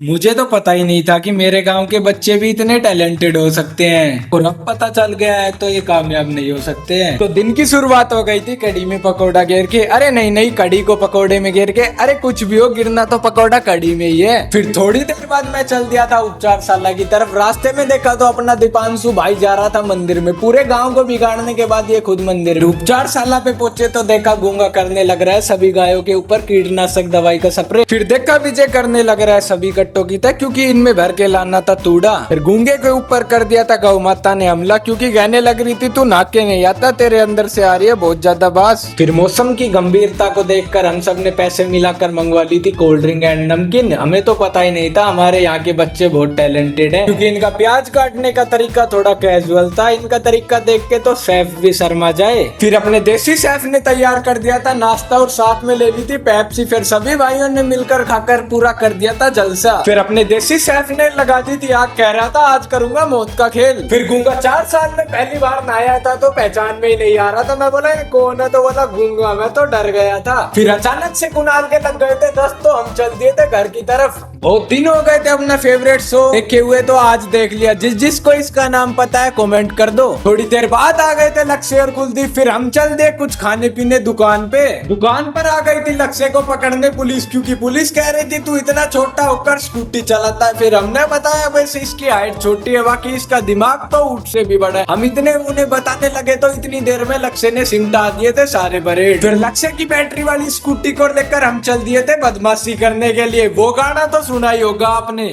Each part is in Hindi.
मुझे तो पता ही नहीं था कि मेरे गांव के बच्चे भी इतने टैलेंटेड हो सकते हैं और अब पता चल गया है तो ये कामयाब नहीं हो सकते हैं। तो दिन की शुरुआत हो गई थी कड़ी में पकौड़ा घेर के। अरे नहीं नहीं, कड़ी को पकौड़े में घेर के। अरे कुछ भी हो, गिरना तो पकौड़ा कड़ी में ही है। फिर थोड़ी देर बाद मैं चल दिया था उपचारशाला की तरफ। रास्ते में देखा तो अपना दीपांशु भाई जा रहा था मंदिर में। पूरे गाँव को बिगाड़ने के बाद ये खुद मंदिर में। उपचारशाला पे पहुंचे तो देखा गूंगा करने लग रहा है सभी गायों के ऊपर कीटनाशक दवाई का स्प्रे। फिर देखा विजय करने लग रहा है सभी कट्टों की तक, क्योंकि इनमें भर के लाना था तूड़ा। फिर गूंगे के ऊपर कर दिया था गौ माता ने हमला, क्योंकि कहने लग रही थी तू नाक के नहीं आता, तेरे अंदर से आ रही है बहुत ज्यादा बास। फिर मौसम की गंभीरता को देखकर हम सब ने पैसे मिलाकर मंगवा ली थी कोल्ड ड्रिंक एंड नमकीन। हमें तो पता ही नहीं था हमारे यहाँ के बच्चे बहुत टैलेंटेड हैं, क्योंकि इनका प्याज काटने का तरीका थोड़ा कैजुअल था। इनका तरीका देख के तो शेफ भी शर्मा जाए। फिर अपने देसी शेफ ने तैयार कर दिया था नाश्ता और साथ में ले ली थी पेप्सी। फिर सभी भाइयों ने मिलकर खाकर पूरा कर दिया था जलसा। फिर अपने देसी शेफ ने लगा दी थी आग, कह रहा था आज करूंगा मौत का खेल। फिर गूंगा 4 साल में पहली बार नहाया था तो पहचान में ही नहीं आ रहा था। मैं बोला ये कौन है, तो बोला गूंगा। मैं तो डर गया था। फिर अचानक से कुणाल के लग गए थे 10 तो हम चल दिए थे घर की तरफ। बहुत दिन हो गए थे अपना फेवरेट शो देखे हुए, तो आज देख लिया। जिसको इसका नाम पता है कमेंट कर दो। थोड़ी देर बाद आ गए थे लक्ष्य और कुलदीप। फिर हम चल दिए कुछ खाने पीने दुकान पे। दुकान पर आ गई थी लक्ष्य को पकड़ने पुलिस, क्योंकि पुलिस कह रही थी तू इतना छोटा होकर स्कूटी चलाता है। फिर हमने बताया वैसे इसकी हाइट छोटी है, बाकी इसका दिमाग तो ऊंट से भी बड़ा है। हम इतने उन्हें बताने लगे तो इतनी देर में लक्ष्य ने सिमटा दिए थे सारे परेड। फिर लक्ष्य की बैटरी वाली स्कूटी को लेकर हम चल दिए थे बदमाशी करने के लिए। वो गाना तो सुना ही होगा आपने।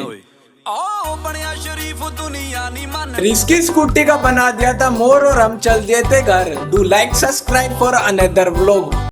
इसकी स्कूटी का बना दिया था मोर और हम चल दिए थे घर। Do like subscribe for another vlog.